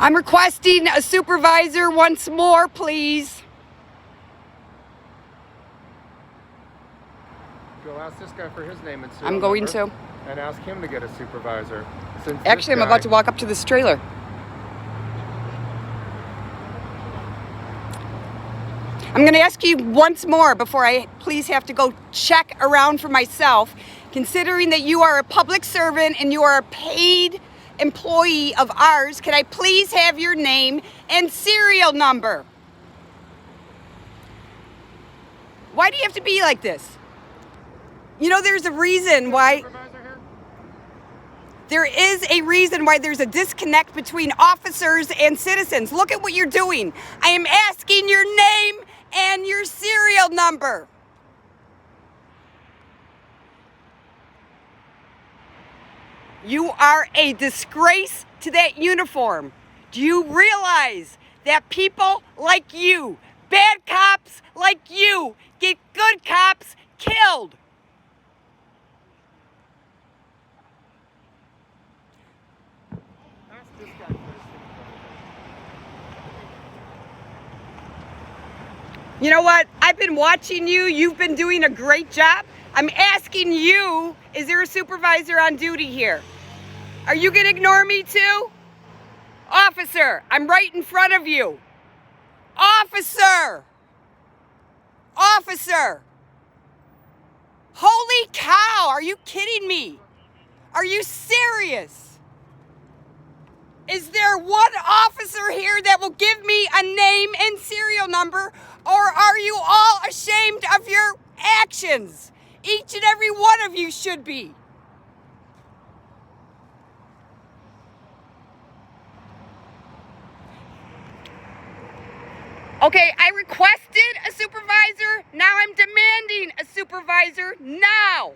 I'm requesting a supervisor once more, please. Go ask this guy for his name and I'm going to. And ask him to get a supervisor. Actually, I'm about to walk up to this trailer. I'm going to ask you once more before I please have to go check around for myself. Considering that you are a public servant and you are a paid employee of ours, can I please have your name and serial number? Why do you have to be like this? You know, there's a reason why. There is a reason why there's a disconnect between officers and citizens. Look at what you're doing. I am asking your name and your serial number. You are a disgrace to that uniform. Do you realize that people like you, bad cops like you, get good cops killed? You know what? I've been watching you. You've been doing a great job. I'm asking you, is there a supervisor on duty here? Are you going to ignore me too? Officer, I'm right in front of you. Officer! Officer! Holy cow, are you kidding me? Are you serious? Is there one officer here that will give me a name and serial number, or are you all ashamed of your actions? Each and every one of you should be. Okay, I requested a supervisor. Now I'm demanding a supervisor now.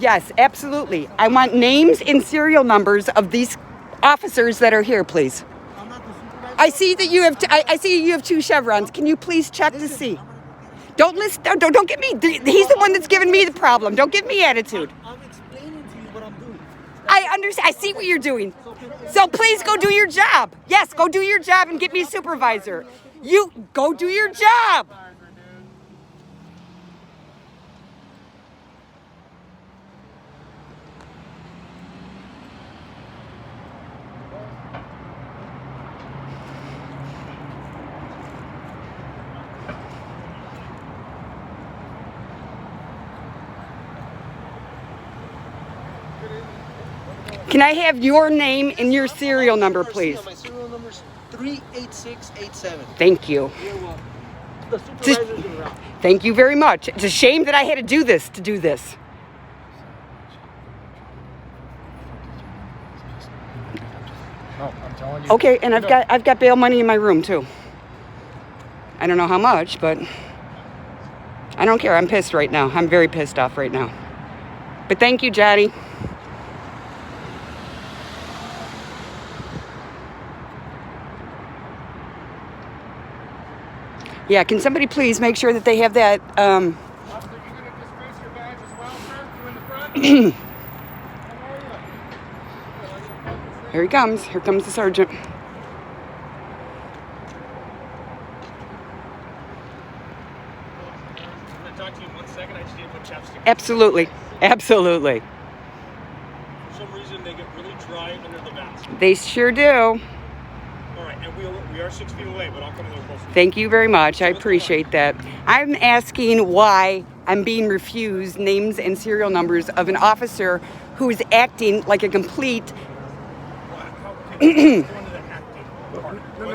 Yes, absolutely. I want names and serial numbers of these officers that are here, please. I see that you have. I see you have 2 chevrons. Can you please check to see? Don't listen. Don't get me. He's the one that's giving me the problem. Don't give me attitude. I'm explaining to you what I'm doing. I understand. I see what you're doing. So please go do your job. Yes, go do your job and get me a supervisor. You go do your job. Can I have your name and your serial number, please? My serial number is 38687. Thank you. You're welcome. The supervisor's around. Thank you very much. It's a shame that I had to do this. No, I'm telling you. Okay, and I've got bail money in my room too. I don't know how much, but I don't care. I'm pissed right now. I'm very pissed off right now. But thank you, Johnny. Yeah, can somebody please make sure that they have that? Officer, you gonna disgrace your badge as well, sir? You in the front? Here he comes. Here comes the sergeant. Can I talk to you in 1 second? I just need to put chapstick. Absolutely. Absolutely. For some reason, they get really dry under the mask. They sure do. All right, and we are 6 feet away, but I'll come a little closer. Thank you very much. I appreciate that. I'm asking why I'm being refused names and serial numbers of an officer who is acting like a complete...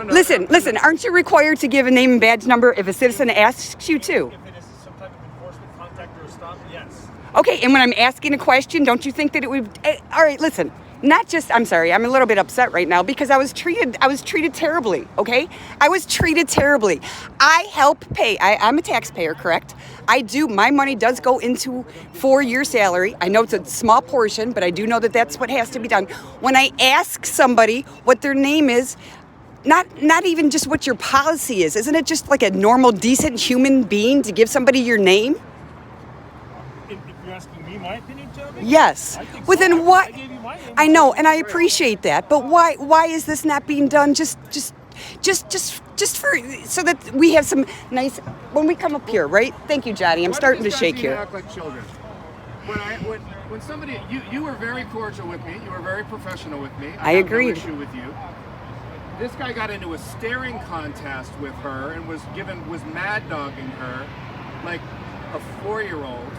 Listen, aren't you required to give a name and badge number if a citizen asks you to? If it is some type of enforcement contact or a stop, yes. Okay, and when I'm asking a question, don't you think that it would... all right, listen. Not just, I'm sorry, I'm a little bit upset right now because I was treated terribly, okay? I was treated terribly. I help pay, I'm a taxpayer, correct? I do, my money does go for your salary. I know it's a small portion, but I do know that that's what has to be done. When I ask somebody what their name is, not even just what your policy is. Isn't it just like a normal, decent human being to give somebody your name? If you're asking me my opinion, Toby? Yes. I think Well, so. then what? I gave you my name. I know, and I appreciate that. But why is this not being done? Just for so that we have some nice when we come up here, right? Thank you, Johnny. I'm Why do starting to these guys shake need to here. act like children? When somebody you were very cordial with me, you were very professional with me. I have agreed. No issue with you. This guy got into a staring contest with her and was mad dogging her like a 4-year-old.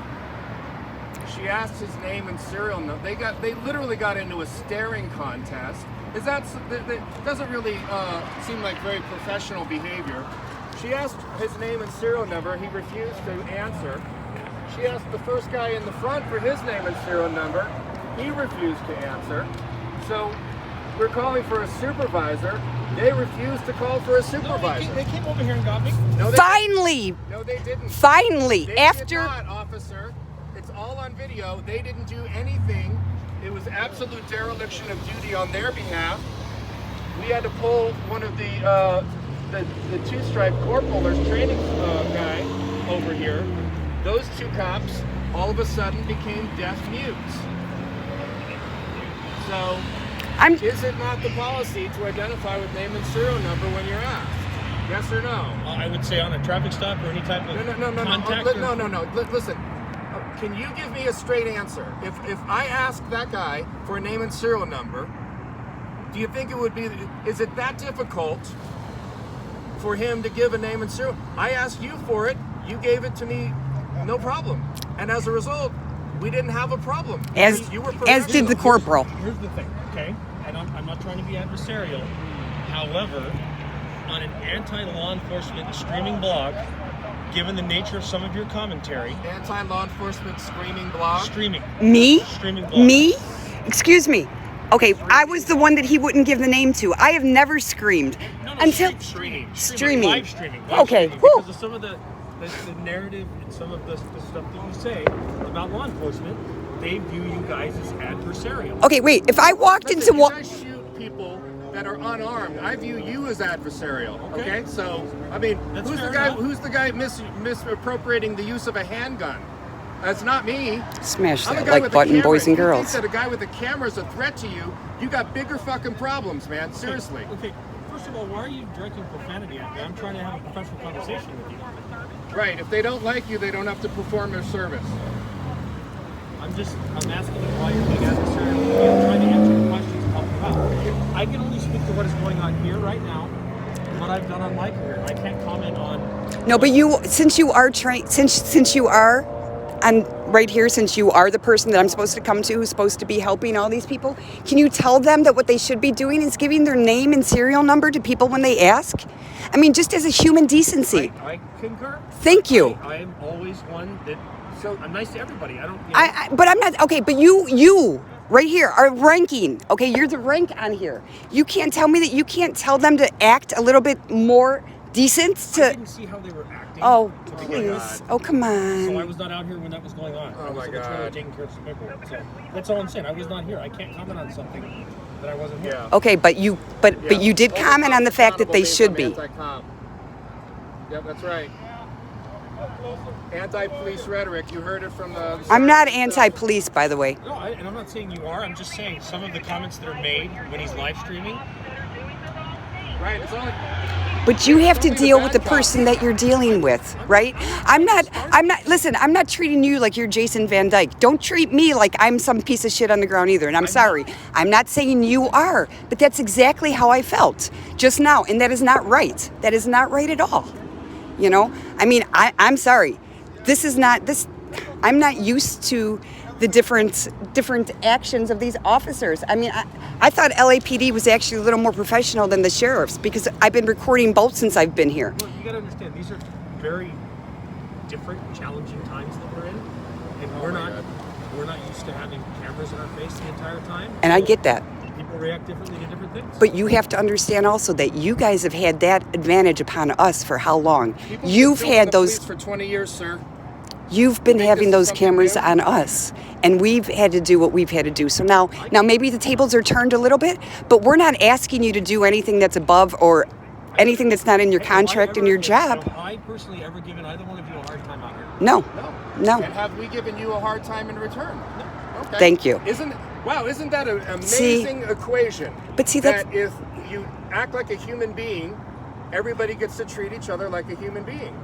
She asked his name and serial number. They literally got into a staring contest. That doesn't really seem like very professional behavior. She asked his name and serial number. He refused to answer. She asked the first guy in the front for his name and serial number. He refused to answer. So we're calling for a supervisor. They refused to call for a supervisor. They came over here and got me. No, Finally, no, they didn't. finally, They after did not, officer. It's all on video. They didn't do anything. It was absolute dereliction of duty on their behalf. We had to pull one of the two-stripe corporal, there's training guy over here. Those two cops all of a sudden became deaf mutes. So, is it not the policy to identify with name and serial number when you're asked? Yes or no? I would say on a traffic stop or any type of contact. No. Listen, can you give me a straight answer? If I ask that guy for a name and serial number, do you think it would be? Is it that difficult for him to give a name and serial? I asked you for it. You gave it to me, no problem. And as a result, we didn't have a problem. as You were as did the corporal. Here's the thing, okay? And I'm not trying to be adversarial. However, on an anti-law enforcement streaming blog, given the nature of some of your commentary, Anti-law enforcement screaming blog. streaming blog. Me? Excuse me. Okay, I was the one that he wouldn't give the name to. I have never screamed until streaming. Streaming. Live streaming. Okay, Streaming, whew. because of some of the narrative and some of the stuff that you say about law enforcement, they view you guys as adversarial. Okay, wait. If I walked Listen, into you one, guys shoot people that are unarmed. I view you as adversarial. Okay, so I mean, That's who's the fair guy? enough. Who's the guy misappropriating the use of a handgun? That's not me. smash I'm a that guy like with a button, camera. boys and If you girls. think that a guy with a camera is a threat to you, you got bigger fucking problems, man. Seriously. Okay. First of all, why are you directing profanity at me? I'm trying to have a professional conversation with you. Right. If they don't like you, they don't have to perform their service. I'm asking you why you're being adversarial. I'm trying to answer your questions and help you out. I can only speak to what is going on here right now, and what I've done on my career. I can't comment on. No, but since you are and right here, since you are the person that I'm supposed to come to, who's supposed to be helping all these people, can you tell them that what they should be doing is giving their name and serial number to people when they ask? I mean, just as a human decency. I concur. Thank you. I am always one that. So I'm nice to everybody. I don't. But I'm not okay. But you right here are ranking. Okay, you're the rank on here. You can't tell me that you can't tell them to act a little bit more decent. I didn't see how they were acting. Oh, to begin with. please. Oh, come So I on. was not out here when that was going on. Oh, I was my in the trailer God. taking care of some paperwork. So that's all I'm saying. I was not here. I can't comment on something that I wasn't here. Yeah. Okay, but you did comment on the fact that they should be. Anti-cop. Yep, that's right. Anti-police rhetoric. You heard it from the. I'm not anti-police, by the way. No, and I'm not saying you are. I'm just saying some of the comments that are made when he's live streaming. Right. It's only. But you have to deal with the person that you're dealing with, right? Listen, I'm not treating you like you're Jason Van Dyke. Don't treat me like I'm some piece of shit on the ground either. And I'm sorry. I'm not saying you are, but that's exactly how I felt just now. And that is not right. That is not right at all. You know? I mean, I'm sorry. I'm not used to the different actions of these officers. I mean, I thought LAPD was actually a little more professional than the sheriffs because I've been recording both since I've been here. Well, you got to understand, these are very different, challenging times that we're in, and we're not used to having cameras in our face the entire time. And I get that. People react differently to different things. But you have to understand also that you guys have had that advantage upon us for how long? You've had those. For 20 years, sir. You've been Make having this those cameras something on us, and we've had to do what we've had to do. So now maybe the tables are turned a little bit, but we're not asking you to do anything that's above or anything that's not in your contract and your job. Have I personally ever given either one of you a hard time out here? No. No. And have we given you a hard time in return? No. Okay. Thank you. Isn't that an amazing equation? But see, that if you act like a human being, everybody gets to treat each other like a human being.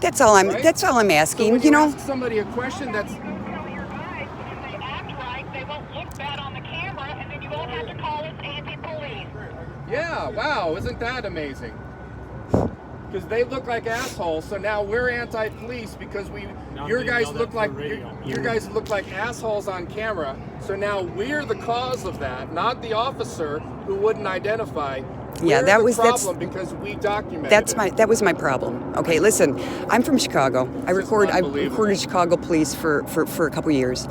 That's all I'm. Right? That's all I'm asking. So when you know. ask somebody a question that's. They act right, they won't look bad on the camera, and then you won't have to call us anti-police. Yeah. Wow. Isn't that amazing? Because they look like assholes, so now we're anti-police because your guys look like assholes on camera. So now we're the cause of that, not the officer who wouldn't identify. Yeah, that was the problem because we documented. That was my problem. Okay, listen, I'm from Chicago. I recorded Chicago police for a couple years.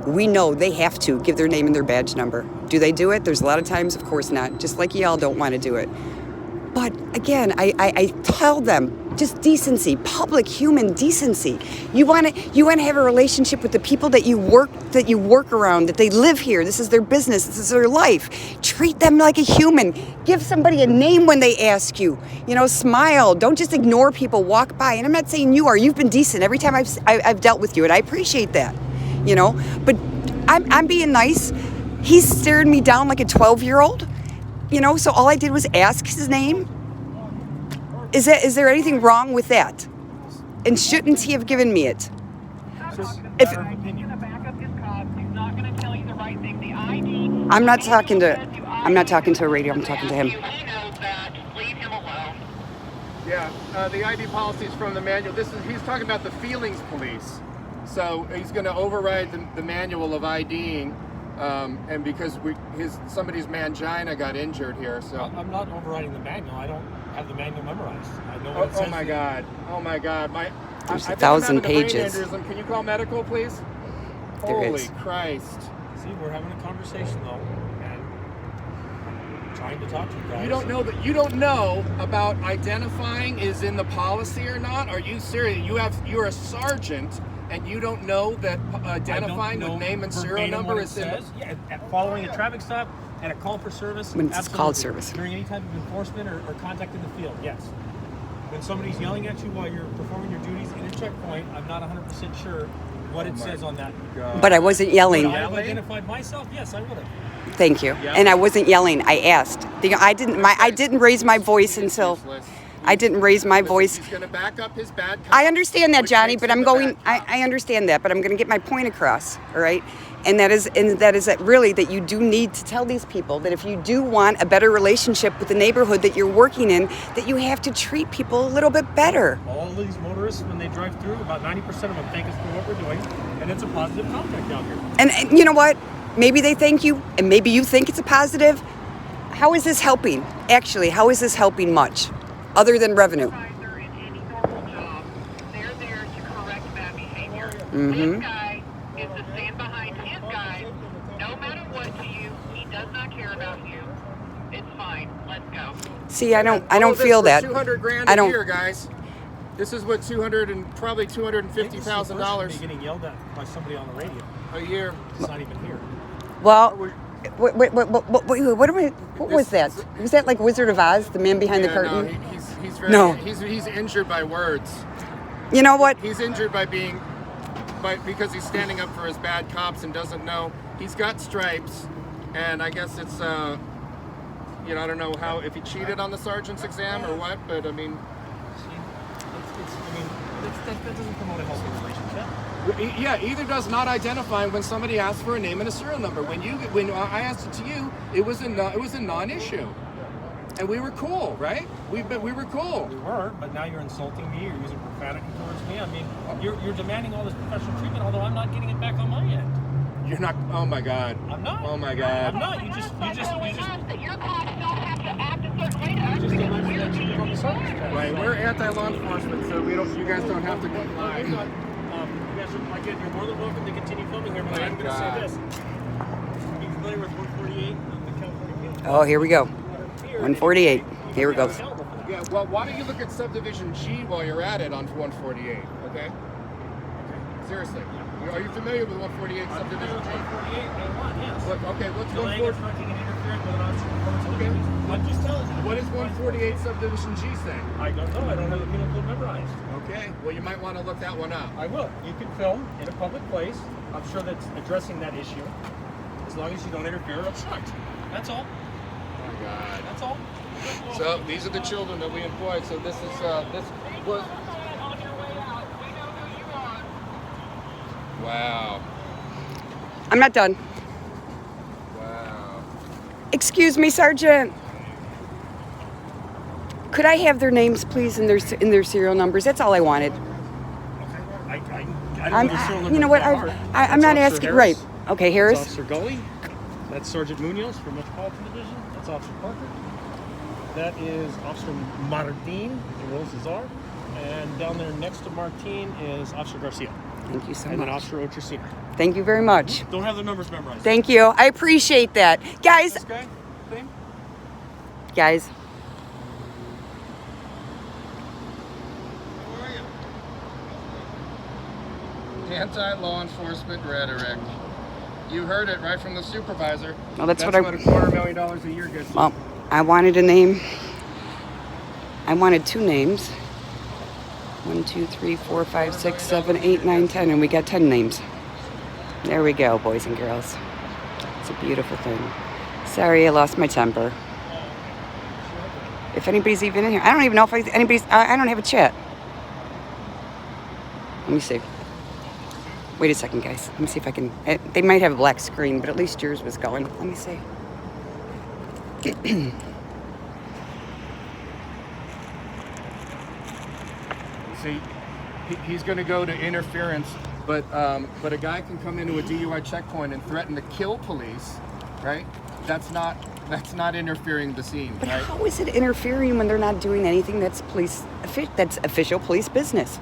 We know they have to give their name and their badge number. Do they do it? There's a lot of times, of course not. Just like y'all don't want to do it. But again, I tell them, just decency, public human decency. You want to have a relationship with the people that you work around, that they live here. This is their business. This is their life. Treat them like a human. Give somebody a name when they ask you. You know, smile. Don't just ignore people. Walk by. And I'm not saying you are. You've been decent every time I've dealt with you, and I appreciate that. You know, but I'm being nice. He's staring me down like a 12-year-old. You know, so all I did was ask his name. Is there anything wrong with that? And shouldn't he have given me it? I'm not talking to a radio. I'm talking to him. Yeah, the ID policy is from the manual. He's talking about the feelings police. So he's going to override the manual of IDing. And because somebody's mangina got injured here, so I'm not overriding the manual. I don't have the manual memorized. I know what it says. Oh my God! There's 1,000 pages. Can you call medical, please? Holy Christ! See, we're having a conversation though, and I'm trying to talk to you guys. You don't know about identifying is in the policy or not? Are you serious? You're a sergeant. And you don't know that identifying with name and serial number is in following a traffic stop and a call for service. When it's called service. During any type of enforcement or contact in the field, yes. When somebody's yelling at you while you're performing your duties in a checkpoint, I'm not 100% sure what it says on that. God. But I wasn't yelling. Would I have identified myself? Yes, I would have. Thank you. Yep. And I wasn't yelling. I asked. I didn't raise my voice until. I didn't raise my voice. He's going to back up his bad cop, I understand that, Johnny, but I'm going. I understand that, but I'm going to get my point across. All right, and that is that really that you do need to tell these people that if you do want a better relationship with the neighborhood that you're working in, that you have to treat people a little bit better. All these motorists, when they drive through, about 90% of them thank us for what we're doing, and it's a positive contact out here. And you know what? Maybe they thank you, and maybe you think it's a positive. How is this helping? Actually, how is this helping much? Other than revenue. This guy is to stand behind his guy, no matter what to you. He does not care about you. It's fine. Let's go. See, I don't feel that. $200,000 a year, guys. This is what probably $250,000 getting yelled at by somebody on the radio a year. It's not even here. Well, what was that? Was that like Wizard of Oz, the man behind the curtain? No, he's injured by words. You know what? He's injured because he's standing up for his bad cops and doesn't know. He's got stripes, and I guess it's I don't know if he cheated on the sergeant's exam or what, but I mean, that doesn't promote a healthy relationship. Yeah, either does not identifying when somebody asks for a name and a serial number. When I asked it to you, it was a non-issue. And we were cool, right? We were cool. We were, but now you're insulting me. You're using profanity towards me. I mean, you're demanding all this professional treatment, although I'm not getting it back on my end. You're not. Oh my God. I'm not. Oh my God. I'm not. You just. Your cops don't have to act a certain way. Right. We're anti-law enforcement, so you guys don't have to comply. Again, you're more than welcome to continue filming here, but I'm going to say this. Are you familiar with 148 of the California Penal Code? Oh, here we go. 148. Here we go. Yeah, well, why don't you look at subdivision G while you're at it on 148, okay? Seriously. Are you familiar with 148 subdivision G? 148A1, yes. Look, okay, what's Delaying, 148? obstructing, and interfering with an officer performance of the Okay. duties. I'm just telling you. What does 148 subdivision G say? I don't know. I don't have the penal code memorized. Okay. Well, you might want to look that one up. I will. You can film in a public place. I'm sure that's addressing that issue. As long as you don't interfere or obstruct. That's all. Oh my God. That's all. So these are the children that we employed. So this is this was. On your way out, we know who you are. Wow. I'm not done. Wow. Excuse me, Sergeant. Could I have their names, please, and their serial numbers? That's all I wanted. I don't know the serial number You know of what? my heart. I'm That's not Officer asking. Harris. Right. Okay, That's Harris. Officer Gully. That's Sergeant Munoz from Metropolitan Division. That's Officer Parker. That is Officer Martin, Rose Cesar. And down there next to Martin is Officer Garcia. Thank you so And then much. Officer Otracina. Thank you very much. Don't have the numbers memorized. Thank you. I appreciate that. Guys, This guy? Name? guys. Anti-law enforcement rhetoric. You heard it right from the supervisor. Well, that's what what $250,000 a year gets. Well, I wanted a name. I wanted two names. 1, 2, 3, 4, 5, 6, 7, 8, 9, 10, and we got 10 names. There we go, boys and girls. It's a beautiful thing. Sorry, I lost my temper. If anybody's even in here, I don't even know if anybody's. I don't have a chat. Let me see. Wait a second, guys. Let me see if I can. They might have a black screen, but at least yours was going. Let me see. See, he's going to go to interference, but a guy can come into a DUI checkpoint and threaten to kill police, right? That's not interfering the scene, But right? how is it interfering when they're not doing anything that's that's official police business?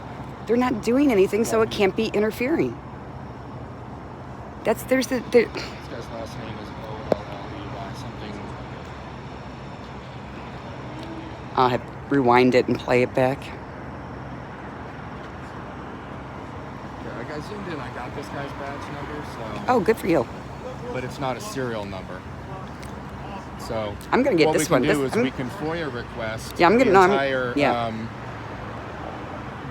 They're not doing anything, so it can't be interfering. There's the This guy's last name is O-L-L-E-Y something. I'll have rewind it and play it back. Yeah, I got zoomed in. I got this guy's badge number, so. Oh, good for you. But it's not a serial number. So I'm gonna get what this we can one. do This- is we can FOIA request Yeah, I'm gonna- the no, I'm- entire yeah.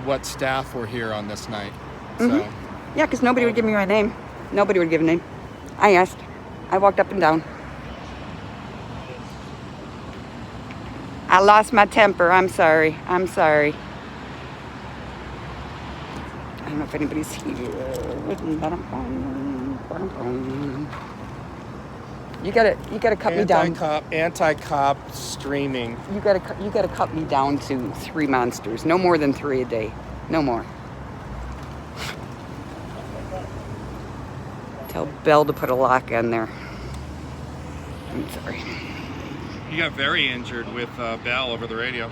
What staff were here on this night. Mhm. So Yeah, because nobody would give me my name. Nobody would give a name. I asked. I walked up and down. I lost my temper. I'm sorry. I'm sorry. I don't know if anybody's here. You gotta cut me down. Anti-cop streaming. You gotta cut me down to 3 monsters. No more than 3 a day. No more. Tell Belle to put a lock on there. I'm sorry. He got very injured with Bell over the radio.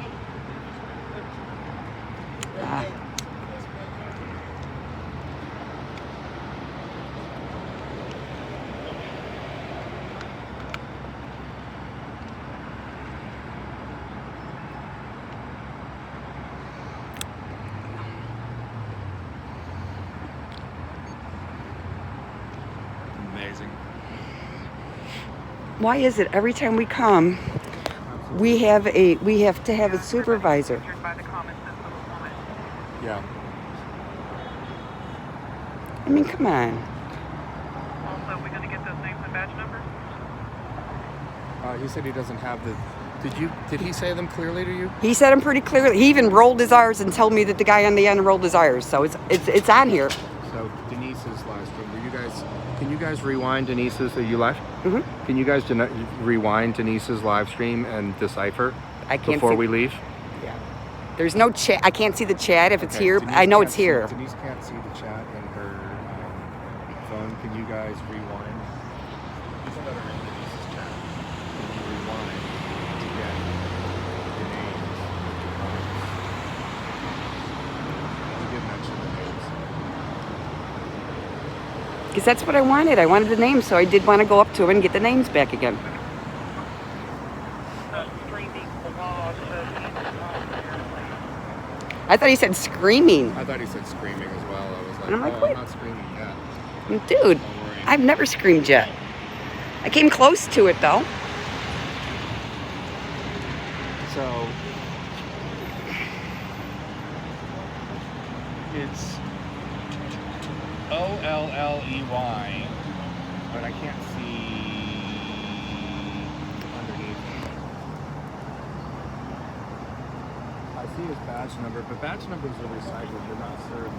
Amazing. Why is it every time we come, we have to have a supervisor? By the comments of the woman. Yeah. I mean, come on. Also, we're going to get those names and badge numbers. He said he doesn't have the. Did he say them clearly to you? He said them pretty clearly. He even rolled his R's and told me that the guy on the end rolled his R's. So it's on here. So Denise's live stream. Can you guys rewind Denise's? Are you live? Mm-hmm. Can you guys rewind Denise's live stream and decipher I can't before see. we leave? Yeah. There's no chat. I can't see the chat if it's Okay, here. Denise I know can't it's here. Denise can't see the chat in her phone. Can you guys rewind? There's another in Denise's chat. Can you rewind to get the names? We did mention the names. Because that's what I wanted. I wanted the names, so I did want to go up to him and get the names back again. Streaming the log says he's not apparently. I thought he said screaming. I thought he said screaming as well. I was And I'm like, I'm what? not screaming yet. Dude, Don't worry. I've never screamed yet. I came close to it though. So it's OLLEY, but I can't see underneath. I see his badge number, but badge numbers are recycled. They're not served.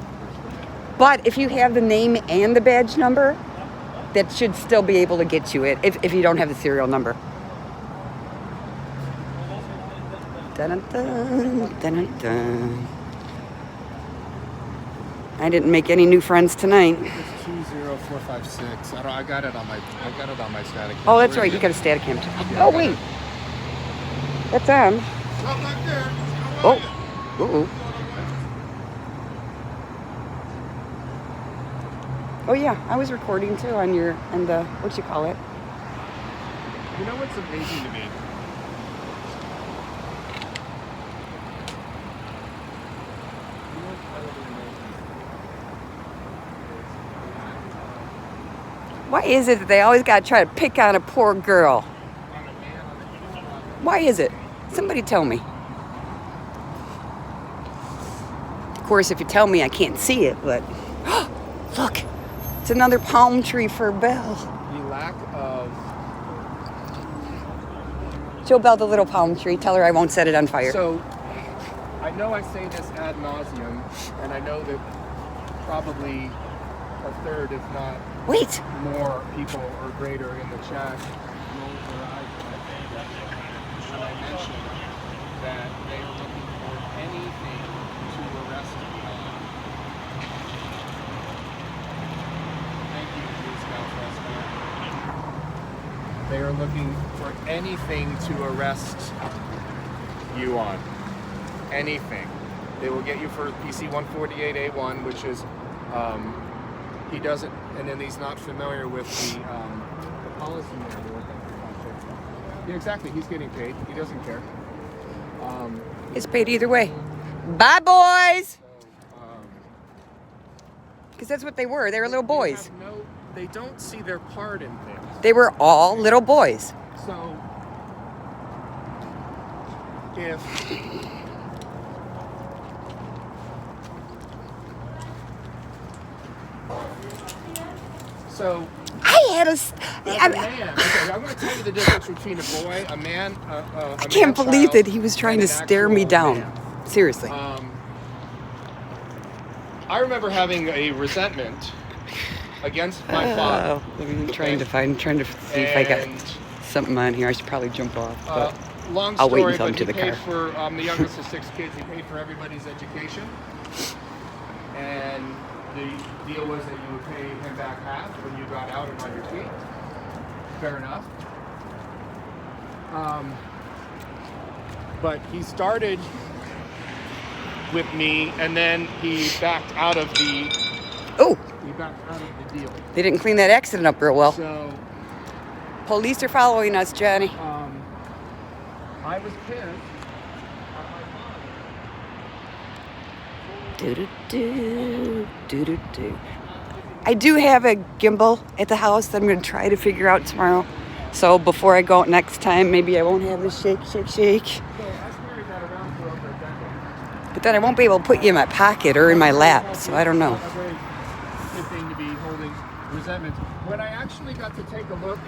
But if you have the name and the badge number, that should still be able to get you it if you don't have the serial number. Dun-dun-dun, dun-dun-dun. I didn't make any new friends tonight. It's 20456. I got it on my static. Oh, that's right. You got a static cam too. Oh, wait. That's on. Oh. Uh-oh. Oh yeah, I was recording too on the what you call it? You know what's amazing to me? Why is it that they always got to try to pick on a poor girl? Why is it? Somebody tell me. Of course, if you tell me, I can't see it, but look, it's another palm tree for Belle. The lack of Show Belle the little palm tree. Tell her I won't set it on fire. So, I know I say this ad nauseum, and I know that probably a third, if not Wait. more, people or greater in the chat roll their eyes when I mentioned that they are looking for anything to arrest me on. Thank you, Boy Scout Westman. They are looking for anything to arrest you on. Anything. They will get you for PC 148A1, which is he doesn't, and then he's not familiar with the policy manual. Yeah, exactly. He's getting paid. He doesn't care. It's paid either way. Bye, boys. Because that's what they were. They were little boys. They don't see their part in things. They were all little boys. So, if I had a. as a man, okay, I'm going to tell you the difference between a boy, a man, I can't believe that he was trying to stare me down. Seriously. I remember having a resentment against my father. I'm trying to see if I got something on here. I should probably jump off. But Long I'll story, wait until I'm but to he the paid car. for the youngest of 6 kids. He paid for everybody's education, and the deal was that you would pay him back half when you got out and on your feet. Fair enough. But he started with me, and then he backed out of the. Oh, He backed out of the deal. they didn't clean that accident up real well. So. Police are following us, Johnny. I was pissed at my father. Do. I do have a gimbal at the house that I'm going to try to figure out tomorrow. So before I go out next time, maybe I won't have this shake. So I carried that around for over a decade. But then I won't be able to put you in my pocket or in my lap, so I don't know. A very good thing to be holding resentment. When I actually got to take a look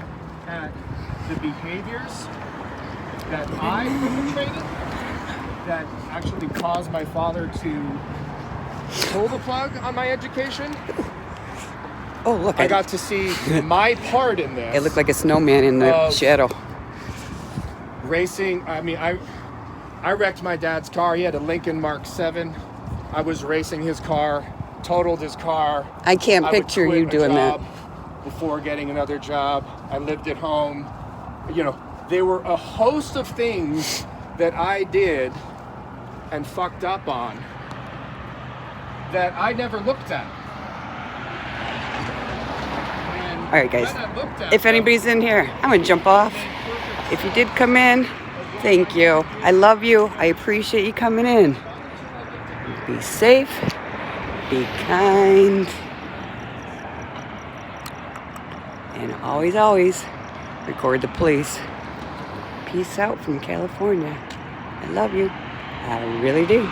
at the behaviors that I perpetrated that actually caused my father to pull the plug on my education, Oh, look. I got to see my part in this. It looked like a snowman in the shadow. Racing, I mean, I wrecked my dad's car. He had a Lincoln Mark 7. I was racing his car, totaled his car. I can't would picture quit you a doing that. job before getting another job. I lived at home. You know, there were a host of things that I did and fucked up on that I never looked at. And All right, guys. when I looked at If them, anybody's in here, I'm going to jump off. If you did come in, thank you. I love you. I appreciate you coming in. Be safe. Be kind. And always, always record the police. Peace out from California. I love you. I really do.